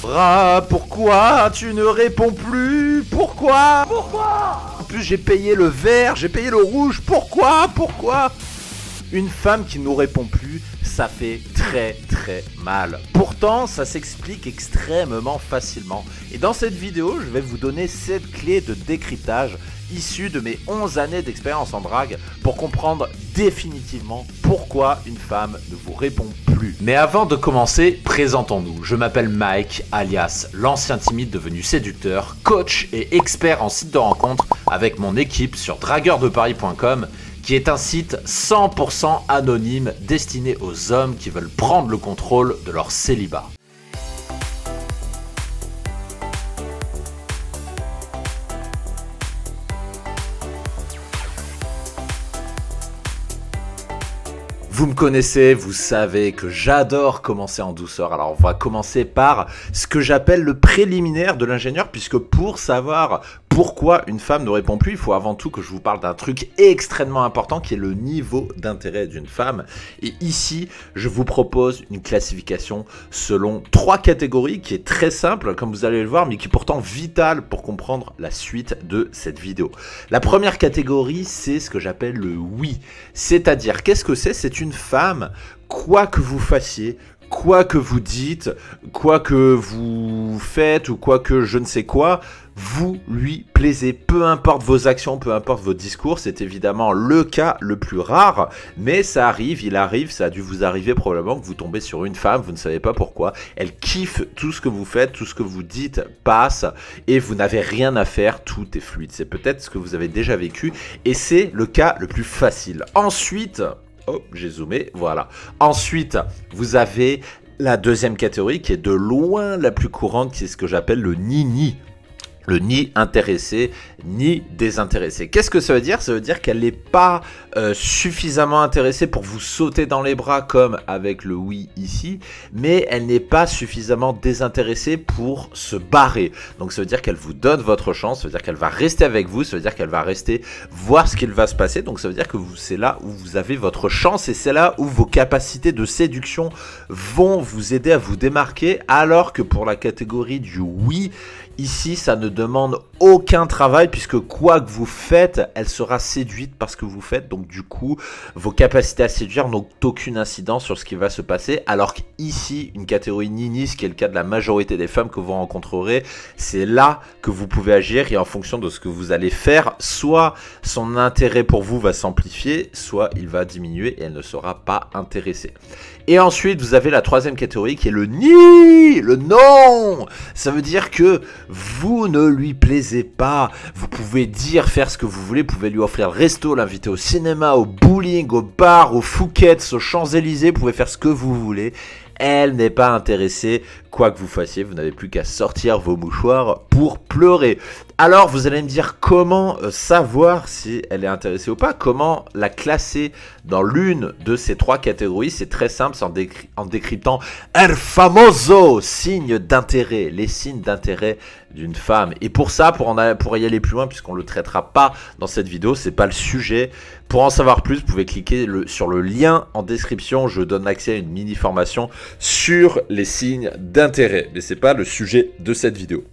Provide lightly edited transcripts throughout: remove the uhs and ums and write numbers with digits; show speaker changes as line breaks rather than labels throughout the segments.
Pourquoi tu ne réponds plus? Pourquoi? En plus j'ai payé le vert, j'ai payé le rouge, pourquoi? Une femme qui nous répond plus, ça fait très mal. Pourtant, ça s'explique extrêmement facilement. Et dans cette vidéo, je vais vous donner 7 clés de décryptage issues de mes 11 années d'expérience en drague pour comprendre définitivement pourquoi une femme ne vous répond plus. Mais avant de commencer, présentons-nous. Je m'appelle Mike, alias l'ancien timide devenu séducteur, coach et expert en site de rencontre avec mon équipe sur dragueurdeparis.com, qui est un site 100% anonyme destiné aux hommes qui veulent prendre le contrôle de leur célibat. Vous me connaissez, vous savez que j'adore commencer en douceur. Alors on va commencer par ce que j'appelle le préliminaire de l'ingénieur, puisque pour savoir pourquoi une femme ne répond plus, il faut avant tout que je vous parle d'un truc extrêmement important qui est le niveau d'intérêt d'une femme. Et ici, je vous propose une classification selon 3 catégories qui est très simple, comme vous allez le voir, mais qui est pourtant vitale pour comprendre la suite de cette vidéo. La première catégorie, c'est ce que j'appelle le oui. C'est-à-dire, qu'est-ce que c'est? C'est une femme, quoi que vous fassiez, quoi que vous dites, quoi que vous faites ou quoi que je ne sais quoi, vous lui plaisez, peu importe vos actions, peu importe vos discours. C'est évidemment le cas le plus rare, mais ça arrive, ça a dû vous arriver probablement que vous tombez sur une femme, vous ne savez pas pourquoi, elle kiffe tout ce que vous faites, tout ce que vous dites passe et vous n'avez rien à faire, tout est fluide. C'est peut-être ce que vous avez déjà vécu et c'est le cas le plus facile. Ensuite, oh, j'ai zoomé, voilà. Ensuite, vous avez la deuxième catégorie qui est de loin la plus courante, qui est ce que j'appelle le ni-ni. Le ni intéressé, ni désintéressé. Qu'est-ce que ça veut dire? Ça veut dire qu'elle n'est pas suffisamment intéressée pour vous sauter dans les bras comme avec le oui ici, mais elle n'est pas suffisamment désintéressée pour se barrer. Donc ça veut dire qu'elle vous donne votre chance, ça veut dire qu'elle va rester avec vous, ça veut dire qu'elle va rester voir ce qu'il va se passer. Donc ça veut dire que c'est là où vous avez votre chance et c'est là où vos capacités de séduction vont vous aider à vous démarquer, alors que pour la catégorie du oui, ici, ça ne demande aucun travail puisque quoi que vous faites, elle sera séduite par ce que vous faites. Donc du coup, vos capacités à séduire n'ont aucune incidence sur ce qui va se passer. Alors qu'ici, une catégorie nini, ce qui est le cas de la majorité des femmes que vous rencontrerez, c'est là que vous pouvez agir et en fonction de ce que vous allez faire, soit son intérêt pour vous va s'amplifier, soit il va diminuer et elle ne sera pas intéressée. Et ensuite, vous avez la troisième catégorie qui est le ni, le non. Ça veut dire que vous ne lui plaisez pas. Vous pouvez dire, faire ce que vous voulez. Vous pouvez lui offrir le resto, l'inviter au cinéma, au bowling, au bar, au Fouquet's, aux Champs-Élysées. Vous pouvez faire ce que vous voulez. Elle n'est pas intéressée, quoi que vous fassiez, vous n'avez plus qu'à sortir vos mouchoirs pour pleurer. Alors vous allez me dire comment savoir si elle est intéressée ou pas, comment la classer dans l'une de ces 3 catégories. C'est très simple, c'est en décryptant el famoso signe d'intérêt, les signes d'intérêt d'une femme. Et pour ça, pour y aller plus loin, puisqu'on ne le traitera pas dans cette vidéo, c'est pas le sujet. Pour en savoir plus, vous pouvez cliquer sur le lien en description. Je donne accès à une mini formation sur les signes d'intérêt. Mais c'est pas le sujet de cette vidéo.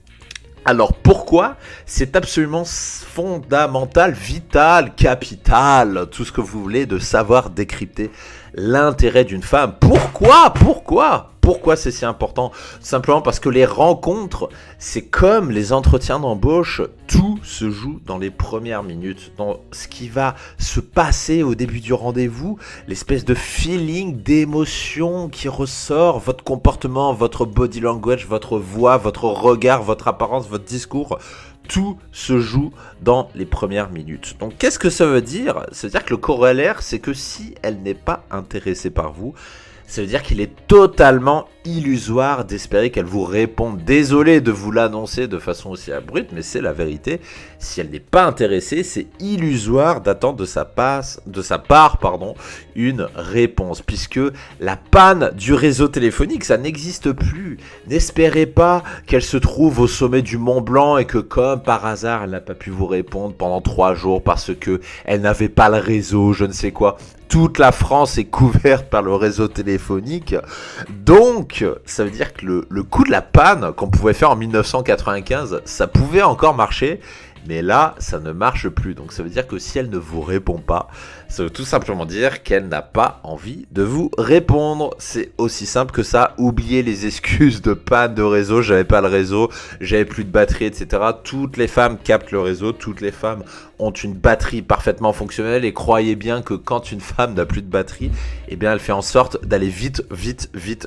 Alors pourquoi? C'est absolument fondamental, vital, capital, tout ce que vous voulez, de savoir décrypter l'intérêt d'une femme. Pourquoi c'est si important? Simplement parce que les rencontres, c'est comme les entretiens d'embauche, tout se joue dans les premières minutes, dans ce qui va se passer au début du rendez-vous, l'espèce de feeling, d'émotion qui ressort, votre comportement, votre body language, votre voix, votre regard, votre apparence, votre discours. Tout se joue dans les premières minutes. Donc qu'est-ce que ça veut dire? Ça veut dire que le corollaire, c'est que si elle n'est pas intéressée par vous, ça veut dire qu'il est totalement illusoire d'espérer qu'elle vous réponde. Désolé de vous l'annoncer de façon aussi abrupte, mais c'est la vérité. Si elle n'est pas intéressée, c'est illusoire d'attendre de sa part, une réponse. Puisque la panne du réseau téléphonique, ça n'existe plus. N'espérez pas qu'elle se trouve au sommet du Mont Blanc et que comme par hasard, elle n'a pas pu vous répondre pendant 3 jours parce que elle n'avait pas le réseau, je ne sais quoi. toute la France est couverte par le réseau téléphonique. Donc, ça veut dire que le coup de la panne qu'on pouvait faire en 1995, ça pouvait encore marcher. Mais là, ça ne marche plus. Donc ça veut dire que si elle ne vous répond pas, ça veut tout simplement dire qu'elle n'a pas envie de vous répondre. C'est aussi simple que ça. Oubliez les excuses de panne de réseau. J'avais pas le réseau, j'avais plus de batterie, etc. Toutes les femmes captent le réseau. Toutes les femmes ont une batterie parfaitement fonctionnelle. Et croyez bien que quand une femme n'a plus de batterie, eh bien elle fait en sorte d'aller vite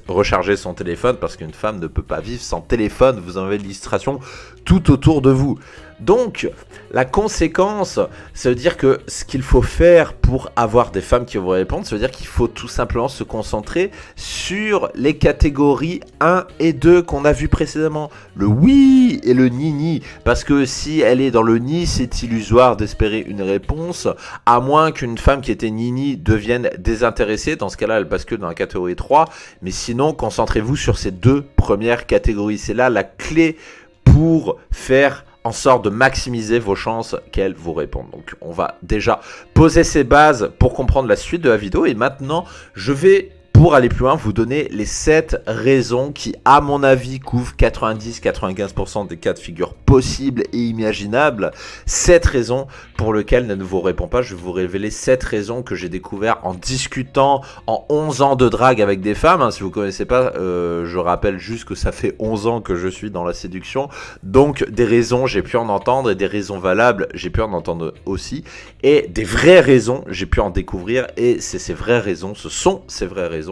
recharger son téléphone. Parce qu'une femme ne peut pas vivre sans téléphone. Vous en avez l'illustration tout autour de vous. Donc, la conséquence, ça veut dire que ce qu'il faut faire pour avoir des femmes qui vont répondre, ça veut dire qu'il faut tout simplement se concentrer sur les catégories 1 et 2 qu'on a vu précédemment. Le oui et le ni-ni. Parce que si elle est dans le ni, c'est illusoire d'espérer une réponse, à moins qu'une femme qui était ni-ni devienne désintéressée. Dans ce cas-là, elle bascule dans la catégorie 3. Mais sinon, concentrez-vous sur ces deux premières catégories. C'est là la clé pour faire en sorte de maximiser vos chances qu'elle vous réponde. Donc on va déjà poser ces bases pour comprendre la suite de la vidéo. Et maintenant, je vais, pour aller plus loin, vous donner les 7 raisons qui, à mon avis, couvrent 90-95% des cas de figure possibles et imaginables. 7 raisons pour lesquelles elle ne vous répond pas. Je vais vous révéler 7 raisons que j'ai découvert en discutant en 11 ans de drague avec des femmes. Si vous ne connaissez pas, je rappelle juste que ça fait 11 ans que je suis dans la séduction. Donc des raisons, j'ai pu en entendre, et des raisons valables, j'ai pu en entendre aussi. Et des vraies raisons, j'ai pu en découvrir. Et c'est ces vraies raisons, ce sont ces vraies raisons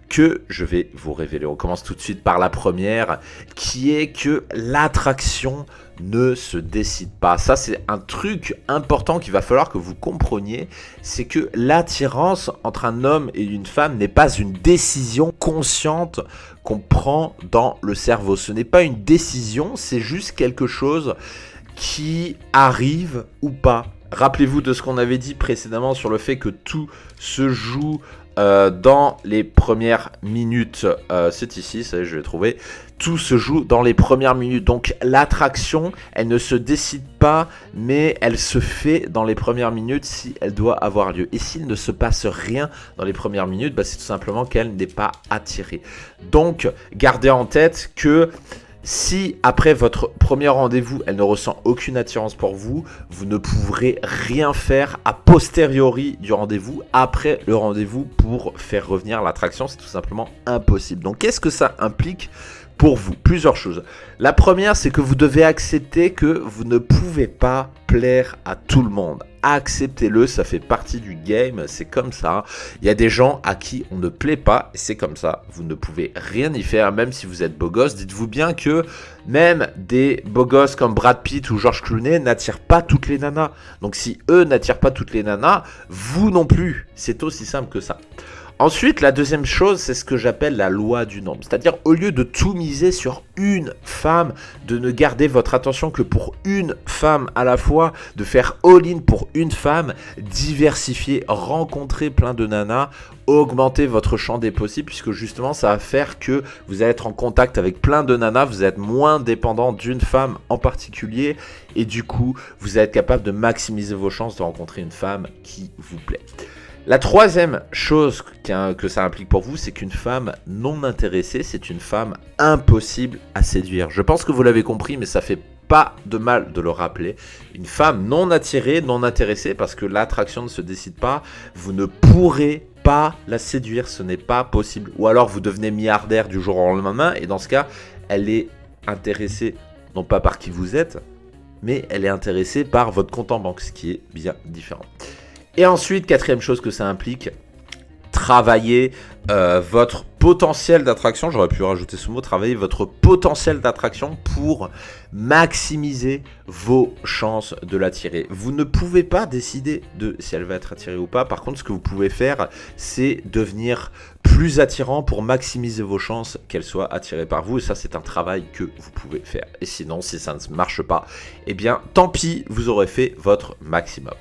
que je vais vous révéler. On commence tout de suite par la première, qui est que l'attraction ne se décide pas. Ça, c'est un truc important qu'il va falloir que vous compreniez, c'est que l'attirance entre un homme et une femme n'est pas une décision consciente qu'on prend dans le cerveau. Ce n'est pas une décision, c'est juste quelque chose qui arrive ou pas. Rappelez-vous de ce qu'on avait dit précédemment sur le fait que tout se joue dans les premières minutes. C'est ici, ça y est, je l'ai trouvé. Tout se joue dans les premières minutes. Donc l'attraction, elle ne se décide pas, mais elle se fait dans les premières minutes si elle doit avoir lieu. Et s'il ne se passe rien dans les premières minutes, bah, c'est tout simplement qu'elle n'est pas attirée. Donc gardez en tête que si après votre premier rendez-vous, elle ne ressent aucune attirance pour vous, vous ne pourrez rien faire a posteriori du rendez-vous, après le rendez-vous, pour faire revenir l'attraction. C'est tout simplement impossible. Donc qu'est-ce que ça implique pour vous? Plusieurs choses. La première, c'est que vous devez accepter que vous ne pouvez pas plaire à tout le monde. Acceptez-le, ça fait partie du game, c'est comme ça. Il y a des gens à qui on ne plaît pas, et c'est comme ça. Vous ne pouvez rien y faire, même si vous êtes beau gosse. Dites-vous bien que même des beaux gosses comme Brad Pitt ou George Clooney n'attirent pas toutes les nanas. Donc si eux n'attirent pas toutes les nanas, vous non plus. C'est aussi simple que ça. Ensuite, la deuxième chose, c'est ce que j'appelle la loi du nombre. C'est-à-dire, au lieu de tout miser sur une femme, de ne garder votre attention que pour une femme à la fois, de faire all-in pour une femme, diversifier, rencontrer plein de nanas, augmenter votre champ des possibles, puisque justement, ça va faire que vous allez être en contact avec plein de nanas, vous êtes moins dépendant d'une femme en particulier, et du coup, vous allez être capable de maximiser vos chances de rencontrer une femme qui vous plaît. La troisième chose que ça implique pour vous, c'est qu'une femme non intéressée, c'est une femme impossible à séduire. Je pense que vous l'avez compris, mais ça fait pas de mal de le rappeler. Une femme non attirée, non intéressée, parce que l'attraction ne se décide pas, vous ne pourrez pas la séduire, ce n'est pas possible. Ou alors vous devenez milliardaire du jour au lendemain, et dans ce cas, elle est intéressée, non pas par qui vous êtes, mais elle est intéressée par votre compte en banque, ce qui est bien différent. Et ensuite, quatrième chose que ça implique, travailler votre potentiel d'attraction. J'aurais pu rajouter ce mot, travailler votre potentiel d'attraction pour maximiser vos chances de l'attirer. Vous ne pouvez pas décider de si elle va être attirée ou pas. Par contre, ce que vous pouvez faire, c'est devenir plus attirant pour maximiser vos chances qu'elle soit attirée par vous. Et ça, c'est un travail que vous pouvez faire. Et sinon, si ça ne marche pas, eh bien, tant pis, vous aurez fait votre maximum.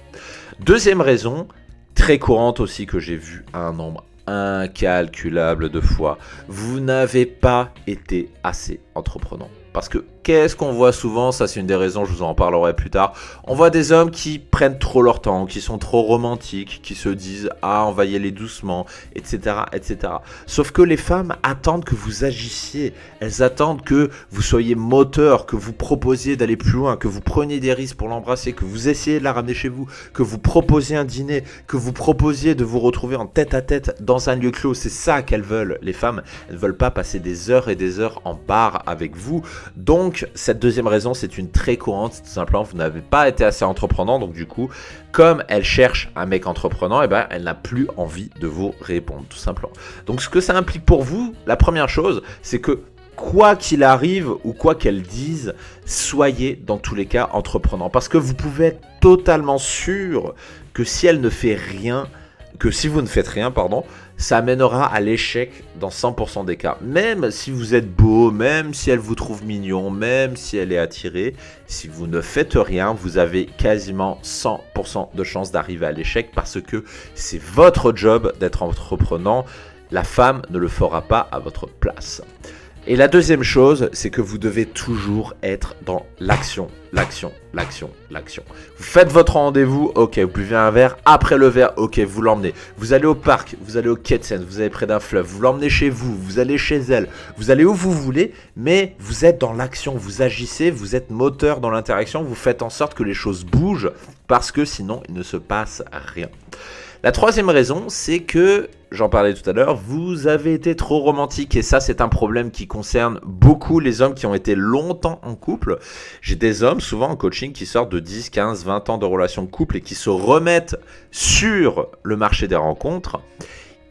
Deuxième raison, très courante aussi, que j'ai vu à un nombre incalculable de fois, vous n'avez pas été assez entreprenant. Parce que qu'est-ce qu'on voit souvent? Ça, c'est une des raisons, je vous en parlerai plus tard. On voit des hommes qui prennent trop leur temps, qui sont trop romantiques, qui se disent « Ah, on va y aller doucement », etc., etc. Sauf que les femmes attendent que vous agissiez. Elles attendent que vous soyez moteur, que vous proposiez d'aller plus loin, que vous preniez des risques pour l'embrasser, que vous essayez de la ramener chez vous, que vous proposiez un dîner, que vous proposiez de vous retrouver en tête-à-tête dans un lieu clos. C'est ça qu'elles veulent, les femmes. Elles ne veulent pas passer des heures et des heures en bar avec vous. Donc, cette deuxième raison, c'est une très courante. Tout simplement, vous n'avez pas été assez entreprenant. Donc, du coup, comme elle cherche un mec entreprenant, eh ben, elle n'a plus envie de vous répondre, tout simplement. Donc, ce que ça implique pour vous, la première chose, c'est que quoi qu'il arrive ou quoi qu'elle dise, soyez dans tous les cas entreprenant. Parce que vous pouvez être totalement sûr que si elle ne fait rien, que si vous ne faites rien, pardon, ça amènera à l'échec dans 100% des cas. Même si vous êtes beau, même si elle vous trouve mignon, même si elle est attirée, si vous ne faites rien, vous avez quasiment 100% de chance d'arriver à l'échec parce que c'est votre job d'être entreprenant. La femme ne le fera pas à votre place. Et la deuxième chose, c'est que vous devez toujours être dans l'action, l'action, l'action, l'action. Vous faites votre rendez-vous, ok, vous buvez un verre, après le verre, ok, vous l'emmenez. Vous allez au parc, vous allez au quai de Seine, vous allez près d'un fleuve, vous l'emmenez chez vous, vous allez chez elle, vous allez où vous voulez, mais vous êtes dans l'action, vous agissez, vous êtes moteur dans l'interaction, vous faites en sorte que les choses bougent, parce que sinon, il ne se passe rien. La troisième raison, c'est que, j'en parlais tout à l'heure, vous avez été trop romantique et ça c'est un problème qui concerne beaucoup les hommes qui ont été longtemps en couple. J'ai des hommes souvent en coaching qui sortent de 10, 15, 20 ans de relation de couple et qui se remettent sur le marché des rencontres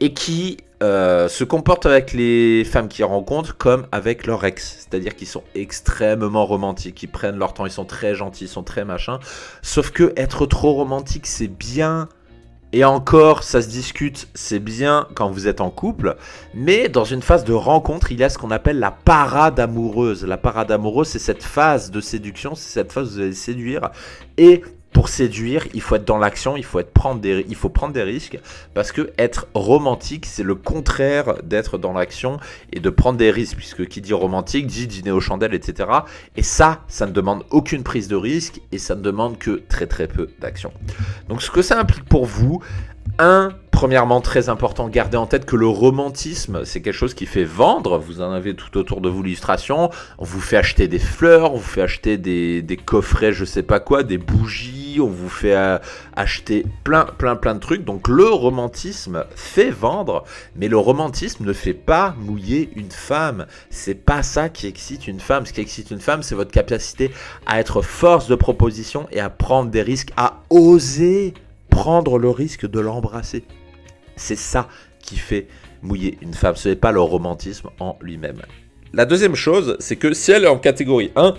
et qui se comportent avec les femmes qu'ils rencontrent comme avec leur ex. C'est-à-dire qu'ils sont extrêmement romantiques, ils prennent leur temps, ils sont très gentils, ils sont très machin. Sauf que être trop romantique c'est bien. Et encore, ça se discute, c'est bien quand vous êtes en couple, mais dans une phase de rencontre, il y a ce qu'on appelle la parade amoureuse. La parade amoureuse, c'est cette phase de séduction, c'est cette phase où vous allez séduire. Et pour séduire, il faut être dans l'action, il faut prendre des risques, parce que être romantique, c'est le contraire d'être dans l'action et de prendre des risques, puisque qui dit romantique dit dîner aux chandelles, etc. Et ça ne demande aucune prise de risque et ça ne demande que très très peu d'action. Donc ce que ça implique pour vous, premièrement, très important, gardez en tête que le romantisme, c'est quelque chose qui fait vendre. Vous en avez tout autour de vous l'illustration. On vous fait acheter des fleurs, on vous fait acheter des coffrets, je sais pas quoi, des bougies, on vous fait acheter plein de trucs. Donc le romantisme fait vendre, mais le romantisme ne fait pas mouiller une femme. C'est pas ça qui excite une femme. Ce qui excite une femme, c'est votre capacité à être force de proposition et à prendre des risques, à oser prendre le risque de l'embrasser. C'est ça qui fait mouiller une femme, ce n'est pas le romantisme en lui-même. La deuxième chose, c'est que si elle est en catégorie 1,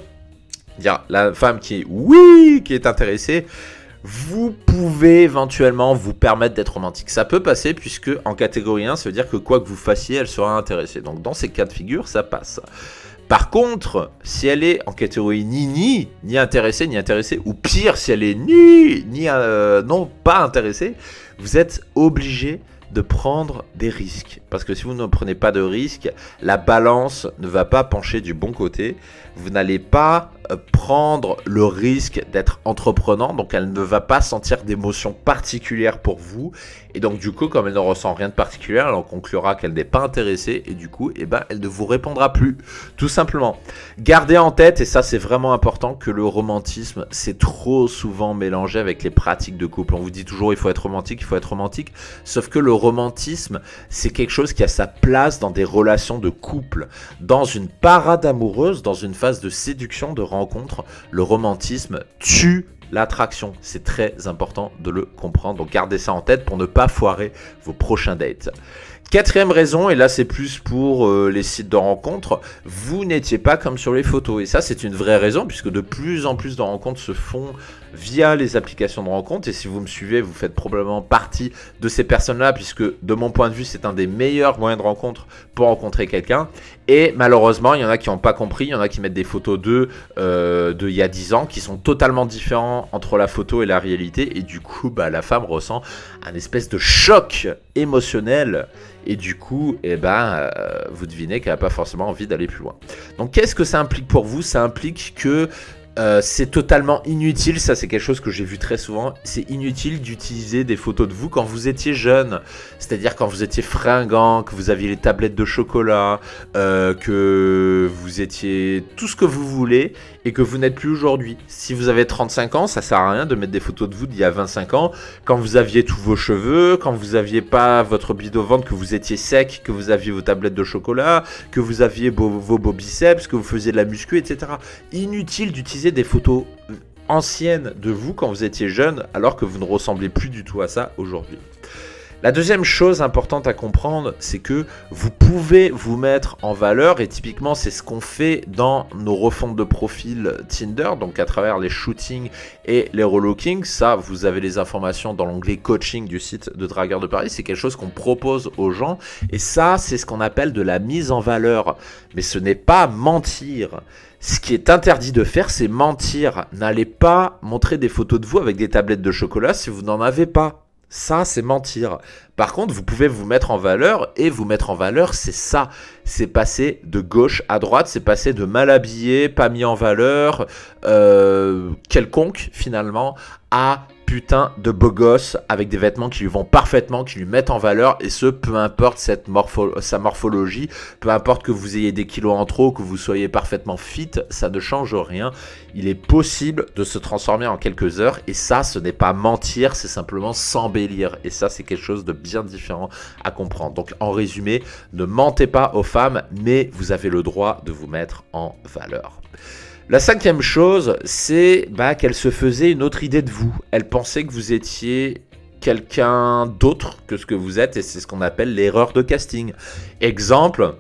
dire la femme qui est intéressée, vous pouvez éventuellement vous permettre d'être romantique. Ça peut passer puisque en catégorie 1, ça veut dire que quoi que vous fassiez, elle sera intéressée. Donc dans ces cas de figure, ça passe. Par contre, si elle est en catégorie ni intéressée, ou pire, si elle est non pas intéressée, vous êtes obligé de prendre des risques. Parce que si vous ne prenez pas de risques, la balance ne va pas pencher du bon côté. Vous n'allez pas prendre le risque d'être entreprenant, donc elle ne va pas sentir d'émotion particulière pour vous. Et donc du coup, comme elle ne ressent rien de particulier, elle en conclura qu'elle n'est pas intéressée et du coup, elle ne vous répondra plus. Tout simplement. Gardez en tête, et ça c'est vraiment important, que le romantisme, c'est trop souvent mélangé avec les pratiques de couple. On vous dit toujours il faut être romantique, sauf que le romantisme, c'est quelque chose qui a sa place dans des relations de couple. Dans une parade amoureuse, dans une phase de séduction, de rencontre, le romantisme tue l'attraction. C'est très important de le comprendre. Donc gardez ça en tête pour ne pas foirer vos prochains dates. Quatrième raison, et là c'est plus pour les sites de rencontres, vous n'étiez pas comme sur les photos. Et ça c'est une vraie raison puisque de plus en plus de rencontres se font via les applications de rencontre. Et si vous me suivez, vous faites probablement partie de ces personnes-là, puisque de mon point de vue, c'est un des meilleurs moyens de rencontre pour rencontrer quelqu'un. Et malheureusement, il y en a qui n'ont pas compris, il y en a qui mettent des photos d'eux il y a 10 ans, qui sont totalement différents entre la photo et la réalité. Et du coup, bah, la femme ressent un espèce de choc émotionnel. Et du coup, vous devinez qu'elle n'a pas forcément envie d'aller plus loin. Donc qu'est-ce que ça implique pour vous? Ça implique que c'est totalement inutile, ça c'est quelque chose que j'ai vu très souvent, c'est inutile d'utiliser des photos de vous quand vous étiez jeune, c'est-à-dire quand vous étiez fringant, que vous aviez les tablettes de chocolat, que vous étiez tout ce que vous voulez et que vous n'êtes plus aujourd'hui. Si vous avez 35 ans, ça sert à rien de mettre des photos de vous d'il y a 25 ans, quand vous aviez tous vos cheveux, quand vous n'aviez pas votre bide au ventre, que vous étiez sec, que vous aviez vos tablettes de chocolat, que vous aviez vos beaux biceps, que vous faisiez de la muscu, etc. Inutile d'utiliser des photos anciennes de vous quand vous étiez jeune, alors que vous ne ressemblez plus du tout à ça aujourd'hui. La deuxième chose importante à comprendre, c'est que vous pouvez vous mettre en valeur, et typiquement c'est ce qu'on fait dans nos refontes de profil Tinder, donc à travers les shootings et les relookings. Ça, vous avez les informations dans l'onglet coaching du site de Dragueur de Paris, c'est quelque chose qu'on propose aux gens, et ça c'est ce qu'on appelle de la mise en valeur, mais ce n'est pas mentir. Ce qui est interdit de faire, c'est mentir. N'allez pas montrer des photos de vous avec des tablettes de chocolat si vous n'en avez pas. Ça, c'est mentir. Par contre, vous pouvez vous mettre en valeur, et vous mettre en valeur, c'est ça. C'est passer de gauche à droite, c'est passer de mal habillé, pas mis en valeur, quelconque finalement, à putain de beau gosse avec des vêtements qui lui vont parfaitement, qui lui mettent en valeur, et ce, peu importe sa morphologie, peu importe que vous ayez des kilos en trop, que vous soyez parfaitement fit, ça ne change rien. Il est possible de se transformer en quelques heures, et ça, ce n'est pas mentir, c'est simplement s'embellir, et ça, c'est quelque chose de bien différent à comprendre. Donc, en résumé, ne mentez pas aux femmes, mais vous avez le droit de vous mettre en valeur. La cinquième chose, c'est qu'elle se faisait une autre idée de vous. Elle pensait que vous étiez quelqu'un d'autre que ce que vous êtes, et c'est ce qu'on appelle l'erreur de casting. Exemple,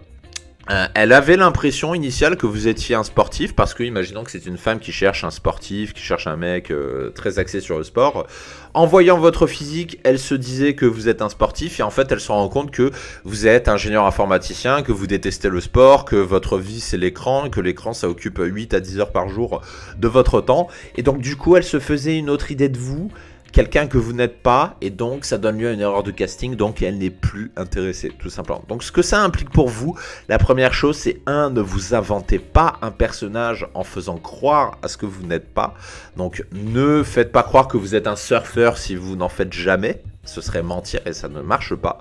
elle avait l'impression initiale que vous étiez un sportif, parce que, imaginons que c'est une femme qui cherche un sportif, qui cherche un mec très axé sur le sport. En voyant votre physique, elle se disait que vous êtes un sportif, et en fait elle se rend compte que vous êtes ingénieur informaticien, que vous détestez le sport, que votre vie c'est l'écran, que l'écran ça occupe 8 à 10 heures par jour de votre temps. Et donc du coup elle se faisait une autre idée de vous, quelqu'un que vous n'êtes pas, et donc ça donne lieu à une erreur de casting, donc elle n'est plus intéressée, tout simplement. Donc ce que ça implique pour vous, la première chose, c'est ne vous inventez pas un personnage en faisant croire à ce que vous n'êtes pas. Donc ne faites pas croire que vous êtes un surfeur si vous n'en faites jamais, ce serait mentir et ça ne marche pas.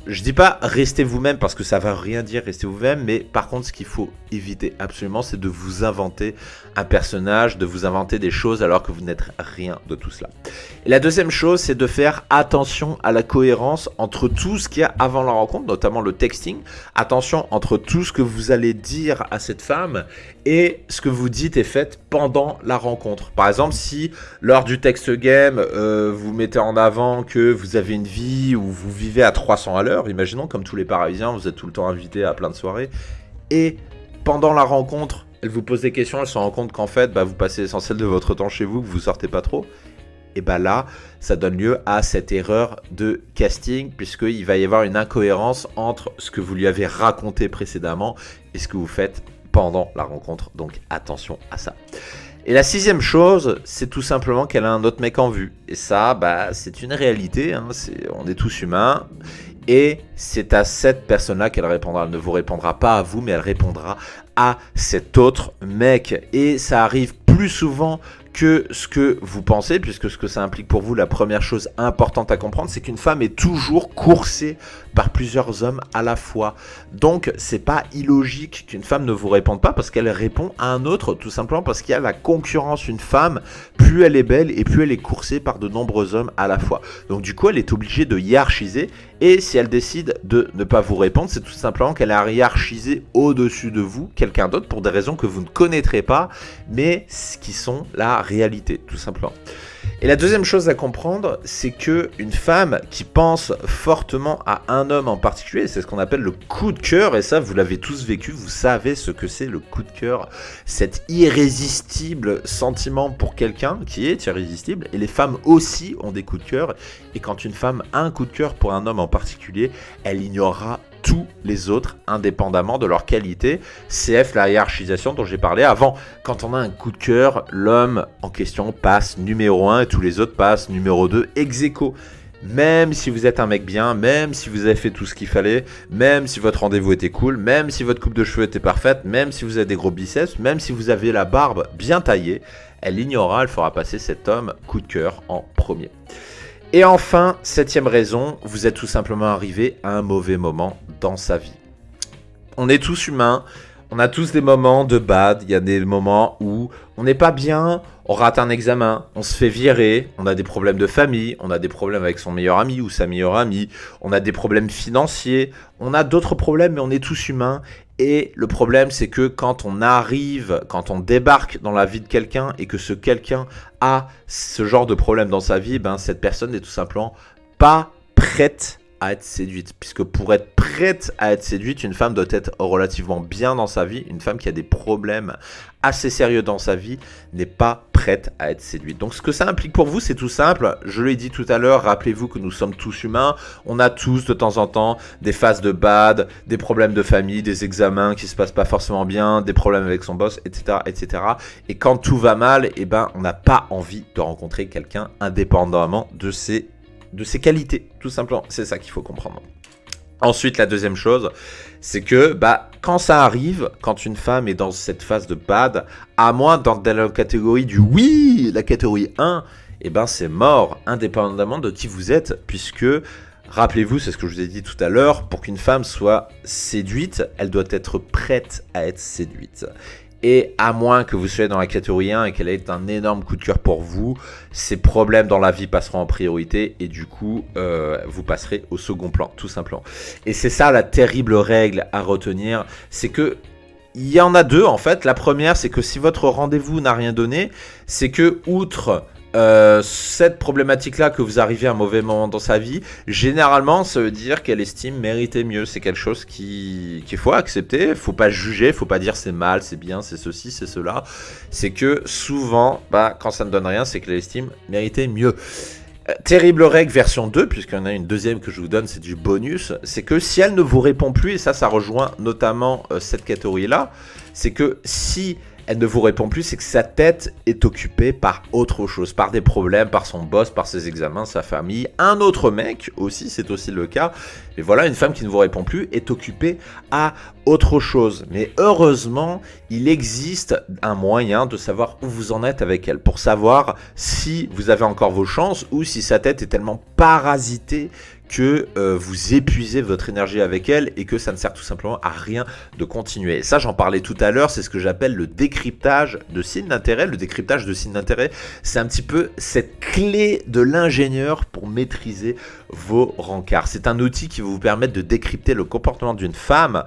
Je dis pas restez vous-même parce que ça va rien dire, restez vous-même, mais par contre ce qu'il faut éviter absolument, c'est de vous inventer un personnage, de vous inventer des choses alors que vous n'êtes rien de tout cela. Et la deuxième chose, c'est de faire attention à la cohérence entre tout ce qu'il y a avant la rencontre, notamment le texting. Attention entre tout ce que vous allez dire à cette femme et ce que vous dites et faites pendant la rencontre. Par exemple, si lors du text game, vous mettez en avant que vous avez une vie où vous vivez à 300 à l'heure, imaginons comme tous les Parisiens, vous êtes tout le temps invité à plein de soirées, et pendant la rencontre, elle vous pose des questions, elle se rend compte qu'en fait, vous passez l'essentiel de votre temps chez vous, que vous sortez pas trop, et là, ça donne lieu à cette erreur de casting, puisqu'il va y avoir une incohérence entre ce que vous lui avez raconté précédemment et ce que vous faites pendant la rencontre, donc attention à ça. Et la sixième chose, c'est tout simplement qu'elle a un autre mec en vue. Et ça, c'est une réalité, hein, on est tous humains. Et c'est à cette personne-là qu'elle répondra. Elle ne vous répondra pas à vous, mais elle répondra à cet autre mec. Et ça arrive plus souvent que ce que vous pensez, puisque ce que ça implique pour vous, la première chose importante à comprendre, c'est qu'une femme est toujours coursée par plusieurs hommes à la fois. Donc, c'est pas illogique qu'une femme ne vous réponde pas parce qu'elle répond à un autre, tout simplement parce qu'il y a la concurrence. Une femme, plus elle est belle et plus elle est coursée par de nombreux hommes à la fois. Donc, du coup, elle est obligée de hiérarchiser. Et si elle décide de ne pas vous répondre, c'est tout simplement qu'elle a hiérarchisé au-dessus de vous quelqu'un d'autre pour des raisons que vous ne connaîtrez pas, mais qui sont la réalité, tout simplement. Et la deuxième chose à comprendre, c'est que une femme qui pense fortement à un homme en particulier, c'est ce qu'on appelle le coup de cœur, et ça vous l'avez tous vécu, vous savez ce que c'est le coup de cœur, cet irrésistible sentiment pour quelqu'un qui est irrésistible, et les femmes aussi ont des coups de cœur, et quand une femme a un coup de cœur pour un homme en particulier, elle ignorera tous les autres indépendamment de leur qualité. CF, la hiérarchisation dont j'ai parlé avant. Quand on a un coup de cœur, l'homme en question passe numéro 1 et tous les autres passent numéro 2 ex aequo. Même si vous êtes un mec bien, même si vous avez fait tout ce qu'il fallait, même si votre rendez-vous était cool, même si votre coupe de cheveux était parfaite, même si vous avez des gros biceps, même si vous avez la barbe bien taillée, elle ignorera, elle fera passer cet homme coup de cœur en premier. Et enfin, septième raison, vous êtes tout simplement arrivé à un mauvais moment dans sa vie. On est tous humains, on a tous des moments de bad, il y a des moments où on n'est pas bien, on rate un examen, on se fait virer, on a des problèmes de famille, on a des problèmes avec son meilleur ami ou sa meilleure amie, on a des problèmes financiers, on a d'autres problèmes mais on est tous humains. Et le problème, c'est que quand on arrive, quand on débarque dans la vie de quelqu'un et que ce quelqu'un a ce genre de problème dans sa vie, ben cette personne n'est tout simplement pas prête à être séduite. Puisque pour être prête à être séduite, une femme doit être relativement bien dans sa vie. Une femme qui a des problèmes assez sérieux dans sa vie n'est pas prête à être séduite. Donc ce que ça implique pour vous, c'est tout simple. Je l'ai dit tout à l'heure, rappelez-vous que nous sommes tous humains. On a tous de temps en temps des phases de bad, des problèmes de famille, des examens qui se passent pas forcément bien, des problèmes avec son boss, etc. etc. Et quand tout va mal, eh ben, on n'a pas envie de rencontrer quelqu'un indépendamment de ses qualités, tout simplement. C'est ça qu'il faut comprendre. Ensuite, la deuxième chose, c'est que quand ça arrive, quand une femme est dans cette phase de bad, à moins dans la catégorie du oui, la catégorie 1, eh ben c'est mort, indépendamment de qui vous êtes, puisque, rappelez-vous, c'est ce que je vous ai dit tout à l'heure, pour qu'une femme soit séduite, elle doit être prête à être séduite. Et à moins que vous soyez dans la catégorie 1 et qu'elle ait un énorme coup de cœur pour vous, ces problèmes dans la vie passeront en priorité et du coup, vous passerez au second plan, tout simplement. Et c'est ça la terrible règle à retenir, c'est que il y en a deux en fait. La première, c'est que si votre rendez-vous n'a rien donné, c'est que outre cette problématique-là que vous arrivez à un mauvais moment dans sa vie, généralement, ça veut dire qu'elle estime mériter mieux. C'est quelque chose qu'il faut accepter. Faut pas juger, faut pas dire c'est mal, c'est bien, c'est ceci, c'est cela. C'est que souvent, quand ça ne donne rien, c'est qu'elle estime mériter mieux. Terrible règle version 2, puisqu'il y en a une deuxième que je vous donne, c'est du bonus. C'est que si elle ne vous répond plus, et ça rejoint notamment cette catégorie-là, c'est que si elle ne vous répond plus, c'est que sa tête est occupée par autre chose, par des problèmes, par son boss, par ses examens, sa famille, un autre mec aussi, c'est aussi le cas. Et voilà, une femme qui ne vous répond plus est occupée à autre chose. Mais heureusement, il existe un moyen de savoir où vous en êtes avec elle, pour savoir si vous avez encore vos chances ou si sa tête est tellement parasitée que vous épuisez votre énergie avec elle et que ça ne sert tout simplement à rien de continuer. Et ça, j'en parlais tout à l'heure, c'est ce que j'appelle le décryptage de signes d'intérêt. Le décryptage de signes d'intérêt, c'est un petit peu cette clé de l'ingénieur pour maîtriser vos rencarts. C'est un outil qui va vous permettre de décrypter le comportement d'une femme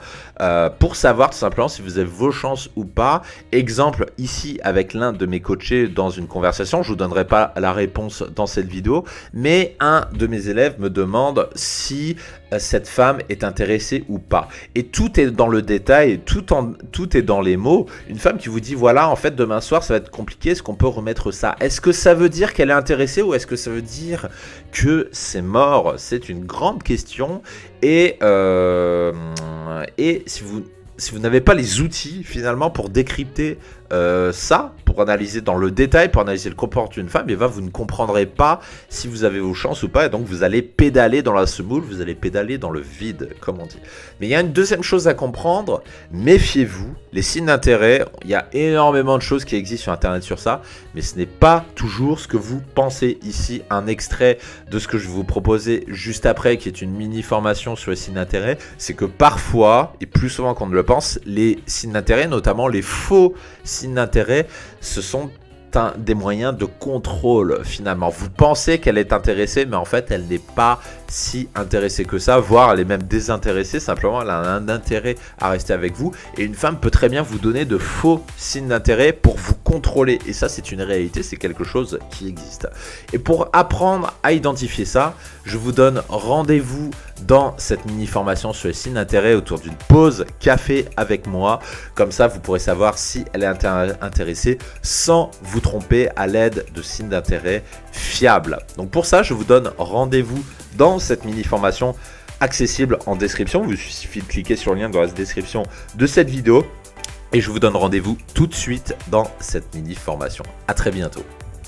pour savoir tout simplement si vous avez vos chances ou pas. Exemple ici avec l'un de mes coachés dans une conversation, je ne vous donnerai pas la réponse dans cette vidéo, mais un de mes élèves me demande si cette femme est intéressée ou pas. Et tout est dans le détail, tout est dans les mots. Une femme qui vous dit voilà, en fait demain soir ça va être compliqué, est-ce qu'on peut remettre ça? Est-ce que ça veut dire qu'elle est intéressée ou est-ce que ça veut dire que c'est mort? C'est une grande question et si vous n'avez pas les outils finalement pour décrypter ça, pour analyser dans le détail, pour analyser le comportement d'une femme, et vous ne comprendrez pas si vous avez vos chances ou pas, et donc vous allez pédaler dans la semoule, vous allez pédaler dans le vide, comme on dit. Mais il y a une deuxième chose à comprendre, méfiez-vous, les signes d'intérêt, il y a énormément de choses qui existent sur internet sur ça, mais ce n'est pas toujours ce que vous pensez. Ici, un extrait de ce que je vais vous proposer juste après, qui est une mini formation sur les signes d'intérêt, c'est que parfois, et plus souvent qu'on ne le pense, les signes d'intérêt, notamment les faux signes d'intérêt, ce sont des moyens de contrôle finalement. Vous pensez qu'elle est intéressée, mais en fait elle n'est pas si intéressée que ça, voire elle est même désintéressée, simplement elle a un intérêt à rester avec vous. Et une femme peut très bien vous donner de faux signes d'intérêt pour vous contrôler. Et ça, c'est une réalité, c'est quelque chose qui existe. Et pour apprendre à identifier ça, je vous donne rendez-vous dans cette mini-formation sur les signes d'intérêt autour d'une pause café avec moi. Comme ça, vous pourrez savoir si elle est intéressée sans vous tromper à l'aide de signes d'intérêt fiables. Donc pour ça, je vous donne rendez-vous dans cette mini-formation accessible en description. Il vous suffit de cliquer sur le lien dans la description de cette vidéo. Et je vous donne rendez-vous tout de suite dans cette mini-formation. À très bientôt.